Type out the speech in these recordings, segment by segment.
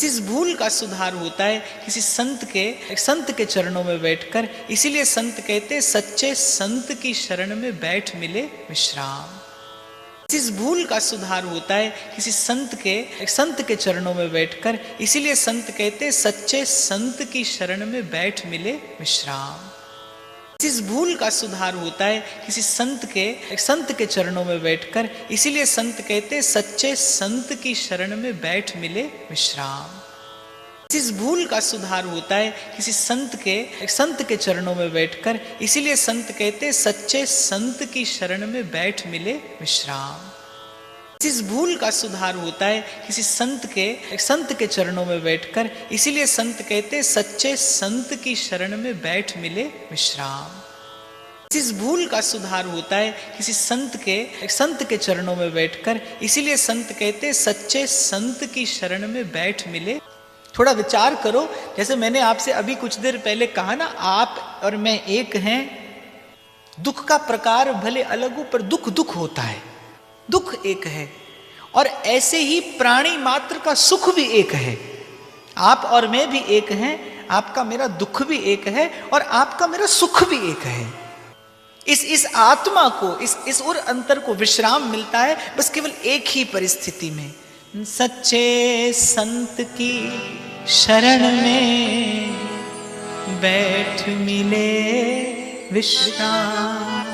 इस भूल का सुधार होता है किसी संत के चरणों में बैठकर। इसीलिए संत कहते सच्चे संत की शरण में बैठ मिले विश्राम। इस भूल का सुधार होता है किसी संत के चरणों में बैठकर। इसीलिए संत कहते सच्चे संत की शरण में बैठ मिले विश्राम। इस भूल का सुधार होता है किसी संत के चरणों में बैठकर। इसीलिए संत कहते सच्चे संत की शरण में बैठ मिले विश्राम। इस भूल का सुधार होता है किसी संत के चरणों में बैठकर। इसीलिए संत कहते सच्चे संत की शरण में बैठ मिले विश्राम। इस भूल का सुधार होता है किसी संत के चरणों में बैठकर। इसीलिए संत कहते सच्चे संत की शरण में बैठ मिले विश्राम। इस भूल का सुधार होता है किसी संत के चरणों में बैठकर। इसीलिए संत कहते सच्चे संत की शरण में बैठ मिले। थोड़ा विचार करो, जैसे मैंने आपसे अभी कुछ देर पहले कहा ना, आप और मैं एक हैं। दुख का प्रकार भले अलग हो पर दुख दुख होता है, दुख एक है। और ऐसे ही प्राणी मात्र का सुख भी एक है। आप और मैं भी एक हैं, आपका मेरा दुख भी एक है और आपका मेरा सुख भी एक है। इस आत्मा को, इस और अंतर को विश्राम मिलता है बस केवल एक ही परिस्थिति में, सच्चे संत की शरण में बैठ मिले विश्राम।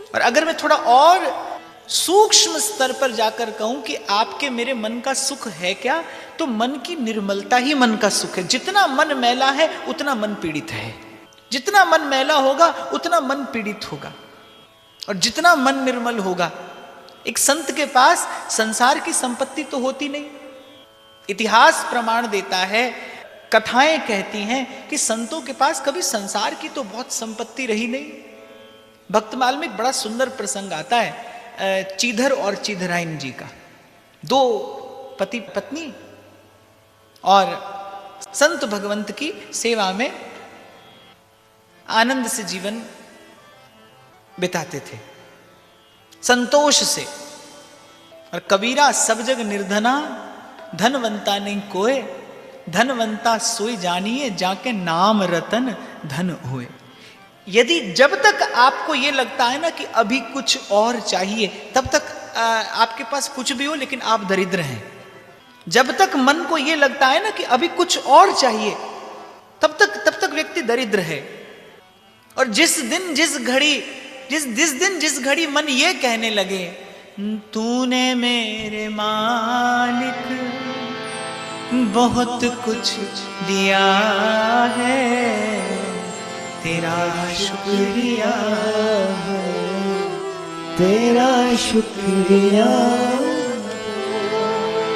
और अगर मैं थोड़ा और सूक्ष्म स्तर पर जाकर कहूं कि आपके मेरे मन का सुख है क्या, तो मन की निर्मलता ही मन का सुख है। जितना मन मैला है उतना मन पीड़ित है, जितना मन मैला होगा उतना मन पीड़ित होगा। और जितना मन निर्मल होगा, एक संत के पास संसार की संपत्ति तो होती नहीं। इतिहास प्रमाण देता है, कथाएं कहती हैं कि संतों के पास कभी संसार की तो बहुत संपत्ति रही नहीं। भक्तमाल में एक बड़ा सुंदर प्रसंग आता है चीधर और चीधराइन जी का। दो पति पत्नी और संत भगवंत की सेवा में आनंद से जीवन बिताते थे, संतोष से। और कबीरा सब जग निर्धना, धनवंता नहीं कोय, धनवंता सोई जानिए जाके नाम रतन धन हुए। यदि जब तक आपको यह लगता है ना कि अभी कुछ और चाहिए, तब तक आपके पास कुछ भी हो लेकिन आप दरिद्र हैं। जब तक मन को यह लगता है ना कि अभी कुछ और चाहिए, तब तक व्यक्ति दरिद्र है। और जिस दिन जिस घड़ी मन ये कहने लगे, तूने मेरे मालिक बहुत कुछ दिया है, तेरा शुक्रिया है, तेरा शुक्रिया।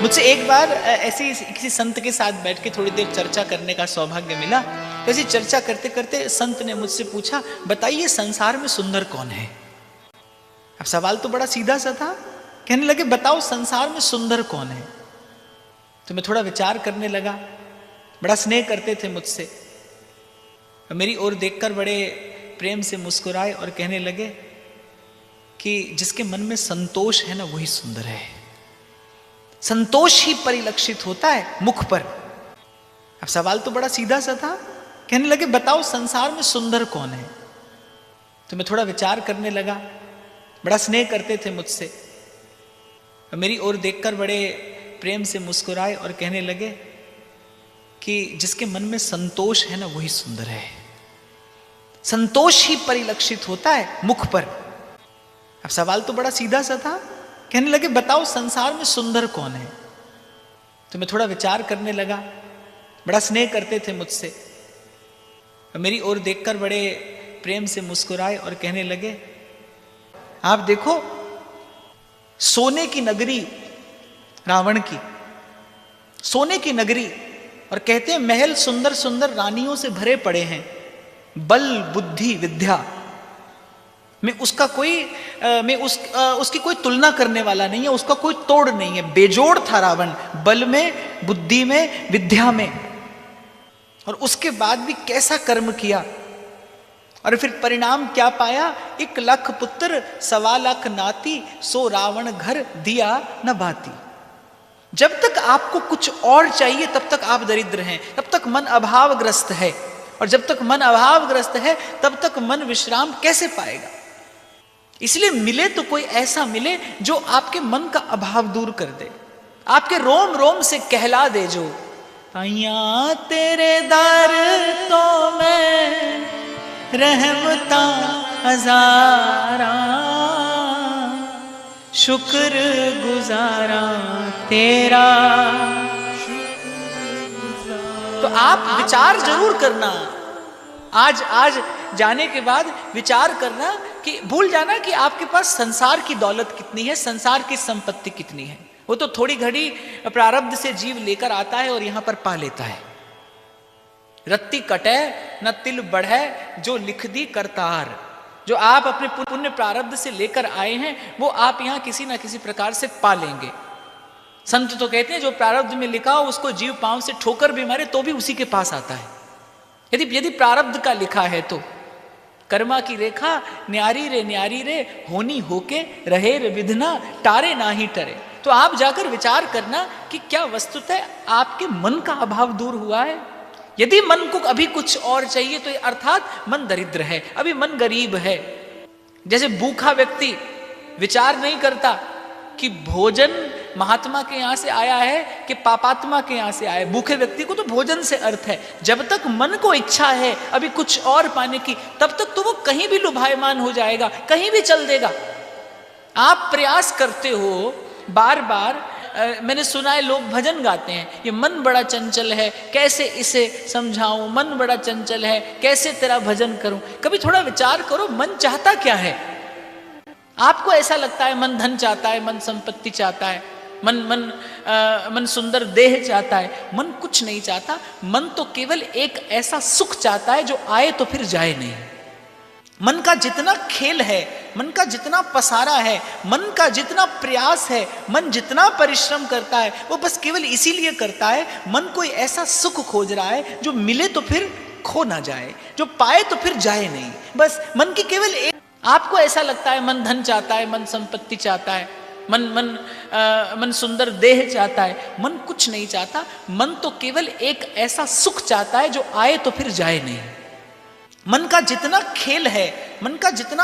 मुझसे एक बार ऐसे किसी संत के साथ बैठ के थोड़ी देर चर्चा करने का सौभाग्य मिला। ऐसी चर्चा करते करते संत ने मुझसे पूछा, बताइए संसार में सुंदर कौन है? अब सवाल तो बड़ा सीधा सा था। कहने लगे, बताओ संसार में सुंदर कौन है? तो मैं थोड़ा विचार करने लगा। बड़ा स्नेह करते थे मुझसे, मेरी ओर देखकर बड़े प्रेम से मुस्कुराए और कहने लगे कि जिसके मन में संतोष है ना, वही सुंदर है। संतोष ही परिलक्षित होता है मुख पर। अब सवाल तो बड़ा सीधा सा था। कहने लगे, बताओ संसार में सुंदर कौन है? तो मैं थोड़ा विचार करने लगा। बड़ा स्नेह करते थे मुझसे, मेरी ओर देखकर बड़े प्रेम से मुस्कुराए और कहने लगे कि जिसके मन में संतोष है ना, वही सुंदर है। संतोष ही परिलक्षित होता है मुख पर। अब सवाल तो बड़ा सीधा सा था। कहने लगे, बताओ संसार में सुंदर कौन है? तो मैं थोड़ा विचार करने लगा। बड़ा स्नेह करते थे मुझसे, मेरी ओर देखकर बड़े प्रेम से मुस्कुराए और कहने लगे, आप देखो सोने की नगरी रावण की, सोने की नगरी, और कहते हैं महल सुंदर सुंदर रानियों से भरे पड़े हैं, बल बुद्धि विद्या में उसका उसकी कोई तुलना करने वाला नहीं है, उसका कोई तोड़ नहीं है। बेजोड़ था रावण, बल में, बुद्धि में, विद्या में। और उसके बाद भी कैसा कर्म किया, और फिर परिणाम क्या पाया? 1 लाख पुत्र 1.25 लाख नाती, सो रावण घर दिया न बाती। जब तक आपको कुछ और चाहिए तब तक आप दरिद्र हैं, तब तक मन अभावग्रस्त है। और जब तक मन अभावग्रस्त है तब तक मन विश्राम कैसे पाएगा? इसलिए मिले तो कोई ऐसा मिले जो आपके मन का अभाव दूर कर दे, आपके रोम रोम से कहला दे। जो अया तेरे दर तो मैं रहमता हजारा, शुक्र गुजारा तेरा। तो आप विचार जरूर करना, आज जाने के बाद विचार करना कि भूल जाना कि आपके पास संसार की दौलत कितनी है, संसार की संपत्ति कितनी है। वो तो थोड़ी घड़ी प्रारब्ध से जीव लेकर आता है और यहां पर पा लेता है। रत्ती कटे न तिल बढ़े जो लिख दी करतार। जो आप अपने पुण्य प्रारब्ध से लेकर आए हैं वो आप यहां किसी ना किसी प्रकार से पा लेंगे। संत तो कहते हैं जो प्रारब्ध में लिखा हो उसको जीव पांव से ठोकर भी मारे तो भी उसी के पास आता है। यदि प्रारब्ध का लिखा है तो कर्मा की रेखा न्यारी रे होनी होके रहे रे विधना टारे ना ही टरे। तो आप जाकर विचार करना कि क्या वस्तुतः आपके मन का अभाव दूर हुआ है। यदि मन को अभी कुछ और चाहिए तो अर्थात मन दरिद्र है, अभी मन गरीब है। जैसे भूखा व्यक्ति विचार नहीं करता कि भोजन महात्मा के यहां से आया है कि पापात्मा के यहां से आया है। भूखे व्यक्ति को तो भोजन से अर्थ है। जब तक मन को इच्छा है अभी कुछ और पाने की, तब तक तो वो कहीं भी लुभायमान हो जाएगा, कहीं भी चल देगा। आप प्रयास करते हो बार बार, मैंने सुना है लोग भजन गाते हैं, ये मन बड़ा चंचल है कैसे इसे समझाऊं, मन बड़ा चंचल है कैसे तेरा भजन करूं। कभी थोड़ा विचार करो मन चाहता क्या है। आपको ऐसा लगता है मन धन चाहता है, मन संपत्ति चाहता है, मन सुंदर देह चाहता है। मन कुछ नहीं चाहता। मन तो केवल एक ऐसा सुख चाहता है जो आए तो फिर जाए नहीं। मन का जितना खेल है, मन का जितना पसारा है, मन का जितना प्रयास है, मन जितना परिश्रम करता है वो बस केवल इसीलिए करता है। मन कोई ऐसा सुख खोज रहा है जो मिले तो फिर खो ना जाए, जो पाए तो फिर जाए नहीं। बस मन की केवल एक। आपको ऐसा लगता है मन धन चाहता है, मन संपत्ति चाहता है, मन सुंदर देह चाहता है। मन कुछ नहीं चाहता। मन तो केवल एक ऐसा सुख चाहता है जो आए तो फिर जाए नहीं। मन का जितना खेल है, मन का जितना